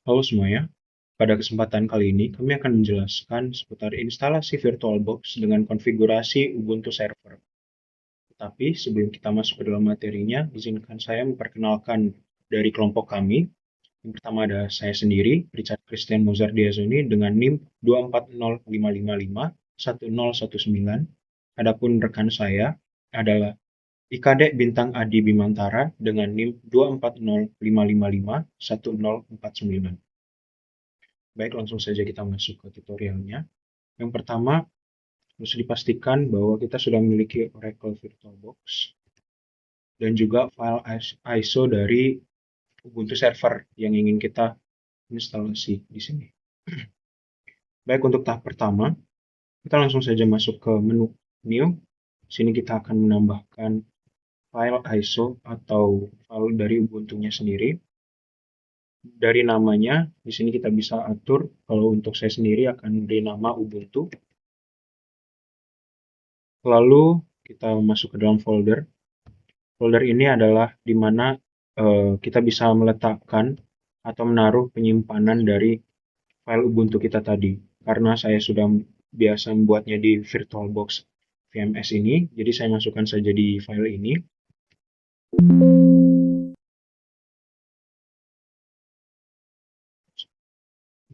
Halo semuanya, pada kesempatan kali ini kami akan menjelaskan seputar instalasi VirtualBox dengan konfigurasi Ubuntu Server. Tetapi sebelum kita masuk ke dalam materinya, izinkan saya memperkenalkan dari kelompok kami. Yang pertama ada saya sendiri, Richard Christian Mozardiazuni dengan NIM 24055511019. Adapun rekan saya adalah IKD Bintang Adi Bimantara dengan NIM 24055511049. Baik, langsung saja kita masuk ke tutorialnya. Yang pertama, harus dipastikan bahwa kita sudah memiliki Oracle VirtualBox dan juga file ISO dari Ubuntu Server yang ingin kita instalasi di sini. Baik, untuk tahap pertama, kita langsung saja masuk ke menu New. Di sini kita akan menambahkan file ISO atau file dari Ubuntu-nya sendiri. Dari namanya, di sini kita bisa atur. Kalau untuk saya sendiri akan beri nama Ubuntu. Lalu kita masuk ke dalam folder. Folder ini adalah di mana kita bisa meletakkan atau menaruh penyimpanan dari file Ubuntu kita tadi. Karena saya sudah biasa membuatnya di VirtualBox VMS ini, jadi saya masukkan saja di file ini.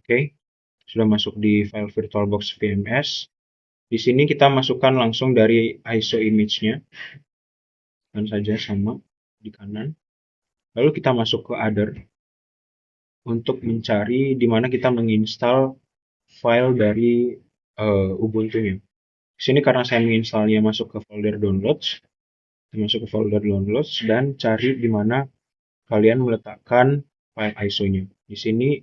Oke, sudah masuk di file VirtualBox VMS. Di sini kita masukkan langsung dari ISO image-nya, dan saja sama di kanan. Lalu kita masuk ke Other untuk mencari di mana kita menginstal file dari Ubuntu-nya. Di sini karena saya menginstalnya masuk ke folder downloads, masuk ke folder downloads dan cari di mana kalian meletakkan file ISO-nya. Di sini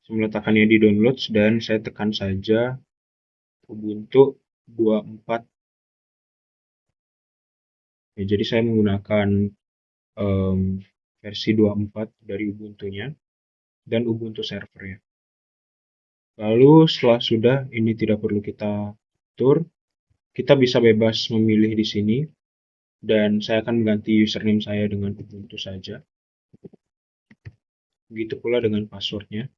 saya meletakkannya di downloads dan saya tekan saja Ubuntu 24. Ya, jadi saya menggunakan um, versi 24 dari Ubuntu-nya dan Ubuntu server ya. Lalu setelah sudah ini tidak perlu kita atur, kita bisa bebas memilih di sini dan saya akan mengganti username saya dengan Ubuntu saja. Begitu pula dengan passwordnya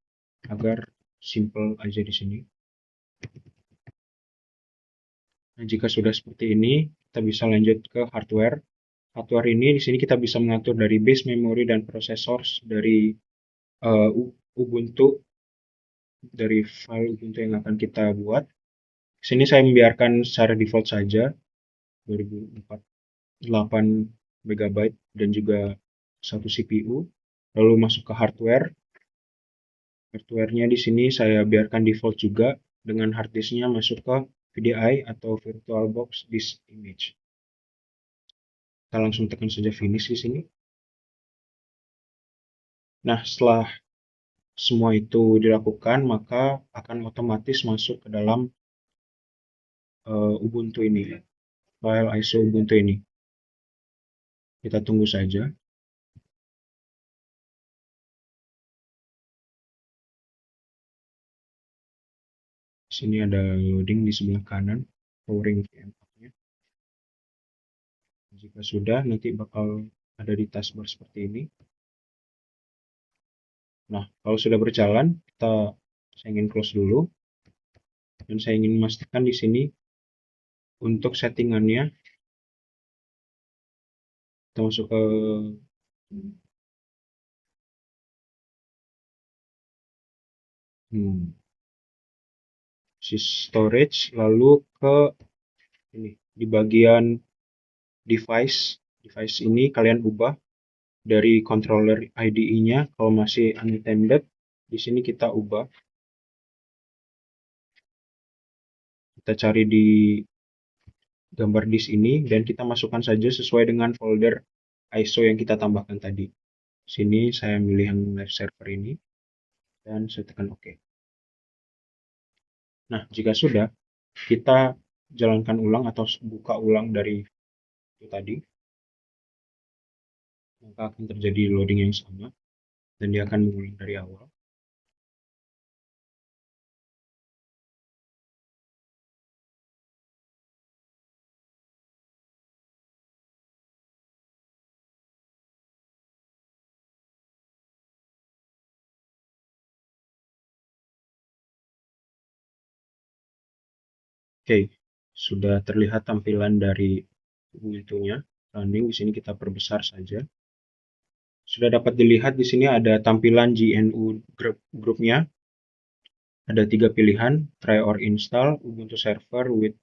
agar simple aja di sini. Nah, jika sudah seperti ini, kita bisa lanjut ke hardware. Hardware ini di sini kita bisa mengatur dari base memory dan prosesor dari uh, Ubuntu, dari file Ubuntu yang akan kita buat. Di sini saya membiarkan secara default saja 2048 MB dan juga satu CPU. Lalu masuk ke hardware. Hardware-nya di sini saya biarkan default juga dengan hard disk-nya masuk ke VDI atau VirtualBox Disk Image. Kita langsung tekan saja finish di sini. Nah, setelah semua itu dilakukan, maka akan otomatis masuk ke dalam Ubuntu ini, file ISO Ubuntu ini. Kita tunggu saja. Di sini ada loading di sebelah kanan, powering VM-nya. Jika sudah, nanti bakal ada di taskbar seperti ini. Nah, kalau sudah berjalan, saya ingin close dulu. Dan saya ingin memastikan di sini untuk settingannya, kita masuk ke storage, lalu ke ini di bagian device. Device ini kalian ubah dari controller IDE-nya. Kalau masih unattended, di sini kita ubah. Kita cari di gambar disk ini dan kita masukkan saja sesuai dengan folder ISO yang kita tambahkan tadi. Sini saya milih yang live server ini dan saya tekan OK. Nah, jika sudah, kita jalankan ulang atau buka ulang dari itu tadi, maka akan terjadi loading yang sama dan dia akan mengulang dari awal. Oke, sudah terlihat tampilan dari Ubuntu-nya. Running di sini kita perbesar saja. Sudah dapat dilihat di sini ada tampilan GNU grupnya. Ada 3 pilihan, try or install, Ubuntu server with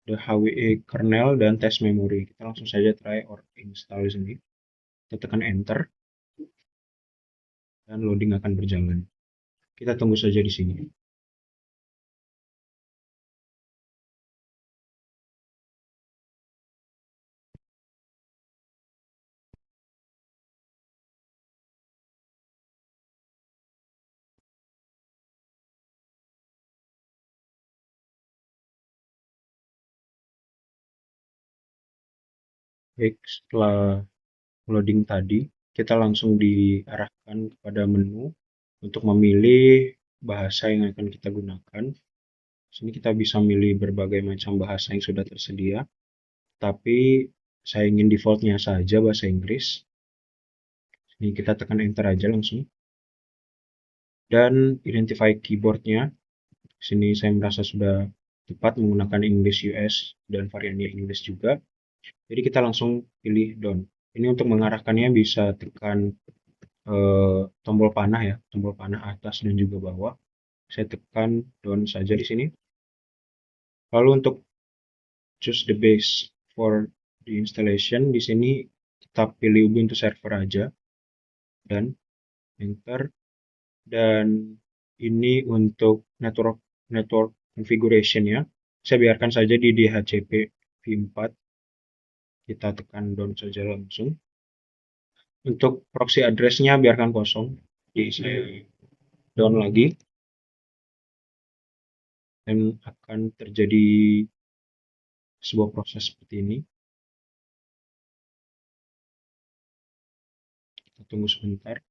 the HWE kernel, dan test memory. Kita langsung saja try or install di sini. Kita tekan enter, dan loading akan berjalan. Kita tunggu saja di sini. Baik, setelah loading tadi, kita langsung diarahkan kepada menu untuk memilih bahasa yang akan kita gunakan. Di sini kita bisa milih berbagai macam bahasa yang sudah tersedia, tapi saya ingin defaultnya saja bahasa Inggris. Ini kita tekan enter aja langsung. Dan identify keyboardnya. Di sini saya merasa sudah tepat menggunakan English US dan variannya English juga. Jadi kita langsung pilih down. Ini untuk mengarahkannya bisa tekan tombol panah ya, tombol panah atas dan juga bawah. Saya tekan down saja di sini. Lalu untuk choose the base for the installation, di sini kita pilih Ubuntu server aja dan enter. Dan ini untuk network configuration ya. Saya biarkan saja di DHCP v4. Kita tekan down saja langsung. Untuk proxy address-nya biarkan kosong. Jadi saya down lagi. Dan akan terjadi sebuah proses seperti ini. Kita tunggu sebentar.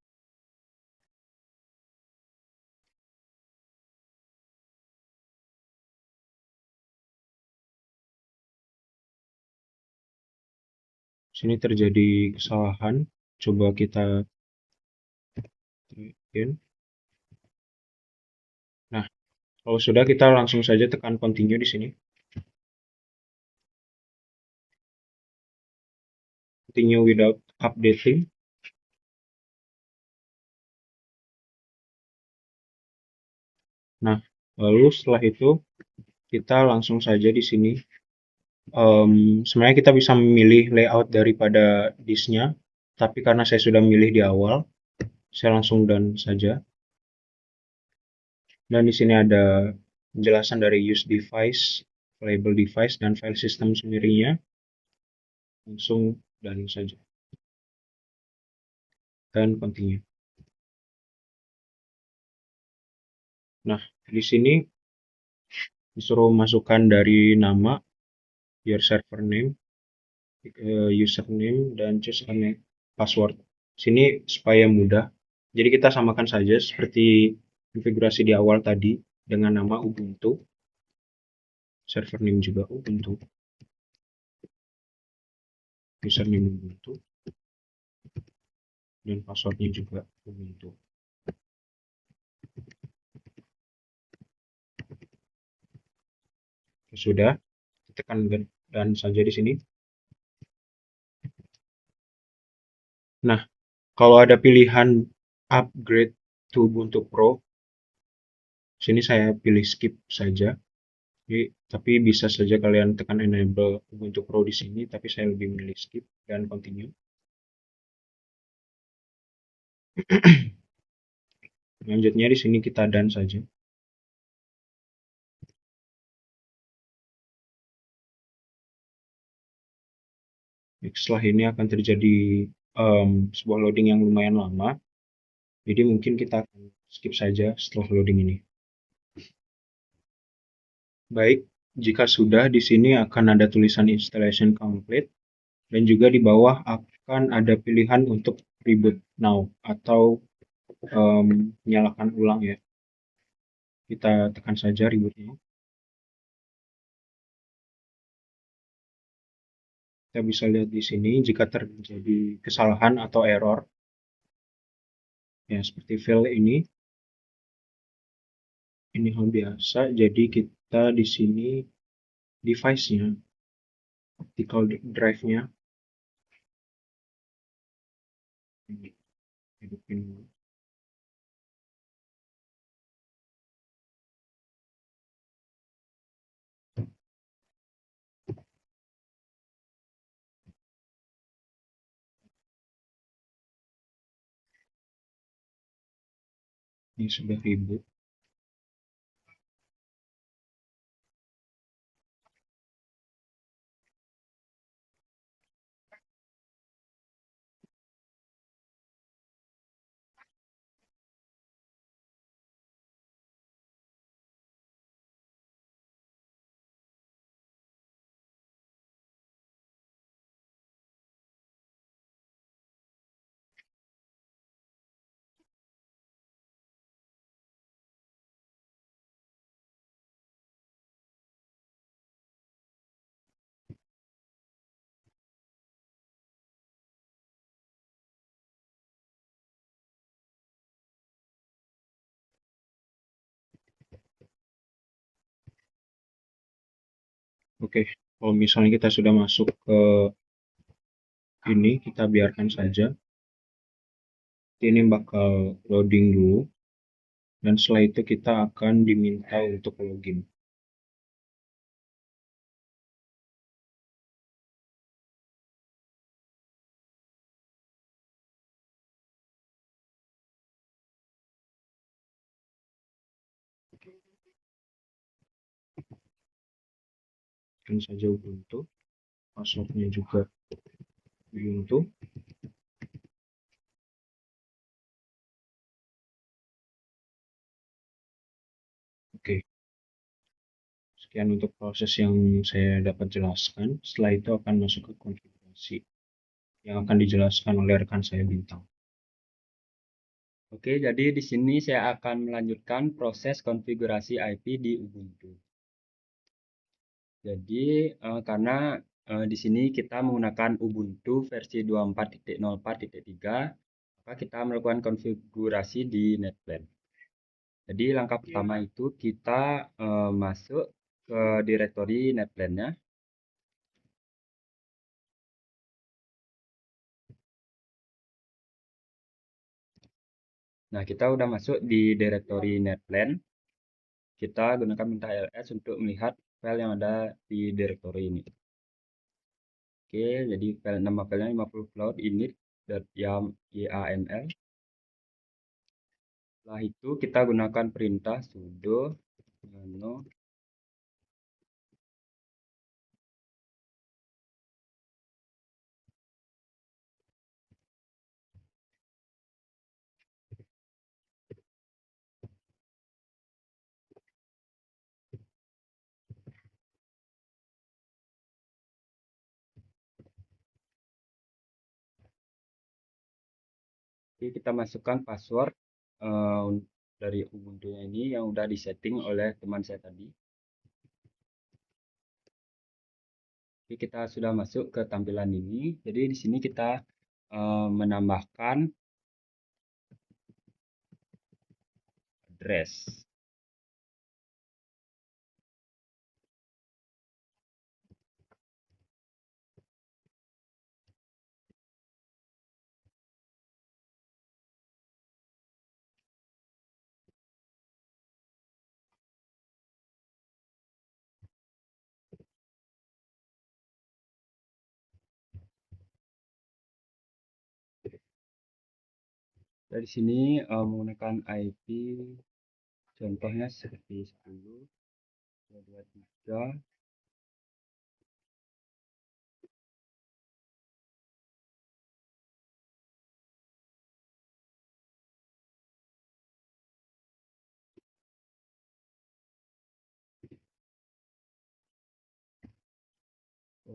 Sini terjadi kesalahan. Coba kita bikin. Nah, kalau sudah kita langsung saja tekan continue di sini. Continue without updating. Nah, lalu setelah itu kita langsung saja di sini. Sebenarnya kita bisa memilih layout daripada disknya, tapi karena saya sudah memilih di awal, saya langsung done saja. Dan di sini ada penjelasan dari use device, label device, dan file system sendirinya. Langsung done saja. Dan continue. Nah, di sini disuruh masukkan dari nama, your server name, username, dan choose a password. Sini supaya mudah. Jadi kita samakan saja seperti konfigurasi di awal tadi dengan nama Ubuntu. Server name juga Ubuntu. Username Ubuntu. Dan passwordnya juga Ubuntu. Sudah, tekan dan saja di sini. Nah, kalau ada pilihan upgrade to Ubuntu Pro, sini saya pilih skip saja. Jadi, tapi bisa saja kalian tekan enable Ubuntu Pro di sini, tapi saya lebih memilih skip dan continue. Selanjutnya di sini kita done saja. Setelah ini akan terjadi sebuah loading yang lumayan lama. Jadi mungkin kita akan skip saja setelah loading ini. Baik, jika sudah di sini akan ada tulisan installation complete dan juga di bawah akan ada pilihan untuk reboot now atau menyalakan ulang ya. Kita tekan saja reboot now. Kita bisa lihat di sini jika terjadi kesalahan atau error. Ya, seperti fail ini hal biasa. Jadi kita di sini device-nya, optical drive-nya. Hidupin dulu. Ini sudah reboot. Oke, kalau misalnya kita sudah masuk ke ini, kita biarkan saja. Ini bakal loading dulu, dan setelah itu kita akan diminta untuk login. Kan saja Ubuntu, passwordnya juga Ubuntu. Oke, sekian untuk proses yang saya dapat jelaskan. Setelah itu akan masuk ke konfigurasi yang akan dijelaskan oleh rekan saya Bintang. Oke, jadi di sini saya akan melanjutkan proses konfigurasi IP di Ubuntu. Jadi, karena di sini kita menggunakan Ubuntu versi 24.04.3, maka kita melakukan konfigurasi di NetPlan. Jadi, langkah pertama itu kita masuk ke direktori NetPlan-nya. Nah, kita udah masuk di direktori NetPlan. Kita gunakan perintah ls untuk melihat file yang ada di direktori ini. Oke, jadi file nama filenya 50 cloud init.yaml. Setelah itu kita gunakan perintah sudo nano Oke, kita masukkan password dari Ubuntu ini yang udah disetting oleh teman saya tadi. Oke, kita sudah masuk ke tampilan ini. Jadi di sini kita menambahkan address. Dari sini menggunakan IP contohnya seperti 10, 223.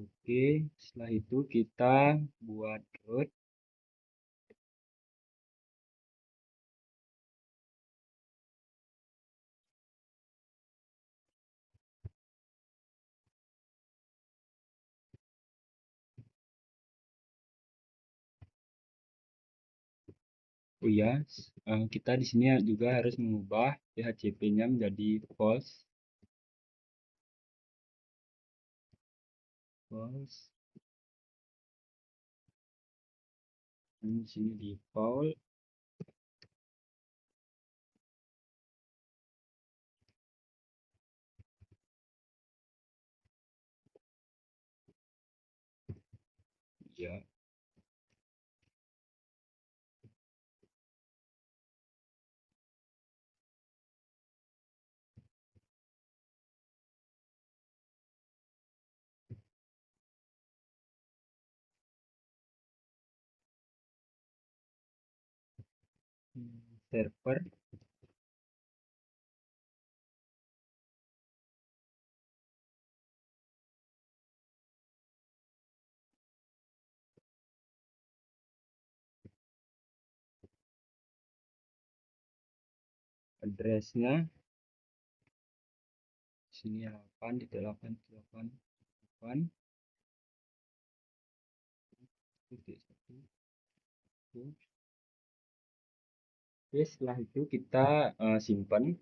Oke, setelah itu kita buat root. Oh iya, kita di sini juga harus mengubah PHCP-nya menjadi false. false. Dan di sini default. Ya. Server. Addressnya sini 8.8.8.8 titik 1. Oke, setelah itu kita simpan.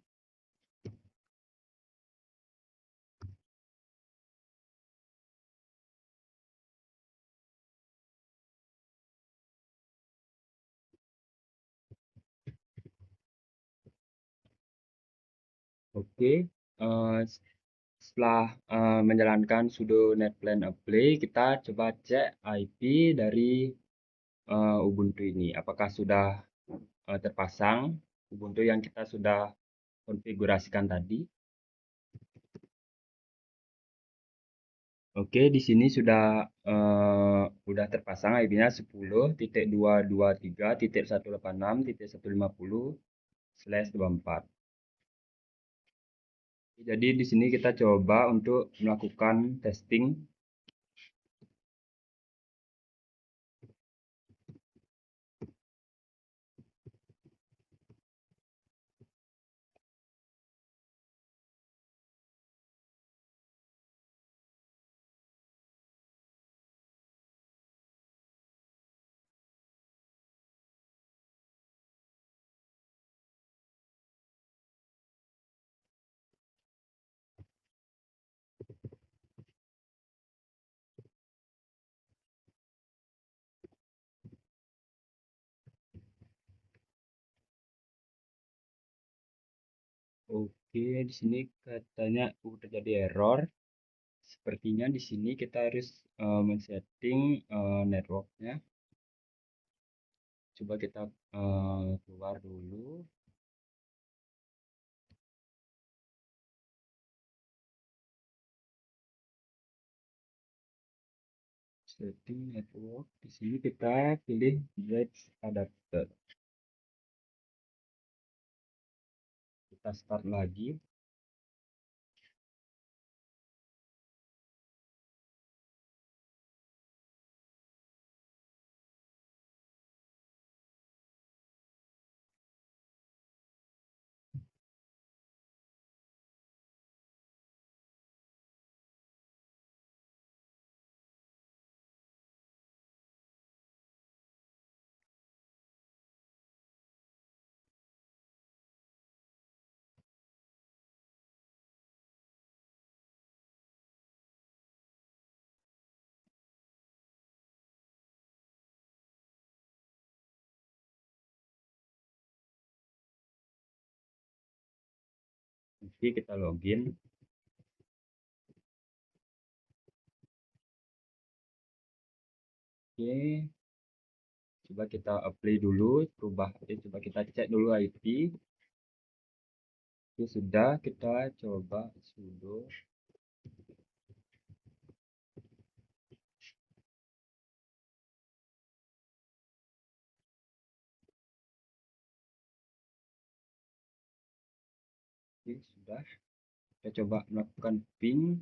Oke, setelah menjalankan sudo netplan apply, kita coba cek IP dari Ubuntu ini. Apakah sudah terpasang Ubuntu yang kita sudah konfigurasikan tadi? Oke, di sini sudah terpasang IP-nya 10.223.186.150/24. Jadi di sini kita coba untuk melakukan testing. Oke, di sini katanya terjadi error. Sepertinya di sini kita harus men-setting networknya. Coba kita keluar dulu. Setting network. Di sini kita pilih bridge adapter. Kita start lagi. Nanti kita login. Oke, coba kita apply dulu, coba kita cek dulu IP. Oke, sudah, kita coba sudo. Oke, sudah. Kita coba melakukan ping.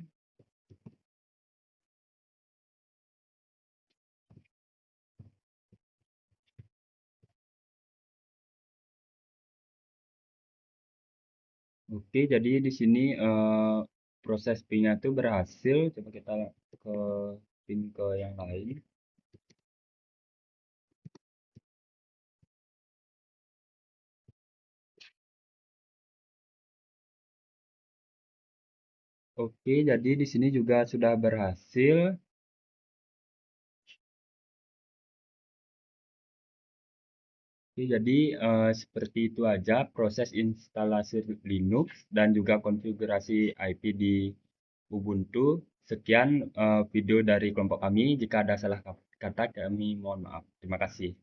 Oke, jadi di sini proses pingnya itu berhasil. Coba kita ke ping ke yang lain. Oke, jadi di sini juga sudah berhasil. Oke, jadi seperti itu aja proses instalasi Linux dan juga konfigurasi IP di Ubuntu. Sekian video dari kelompok kami. Jika ada salah kata kami mohon maaf. Terima kasih.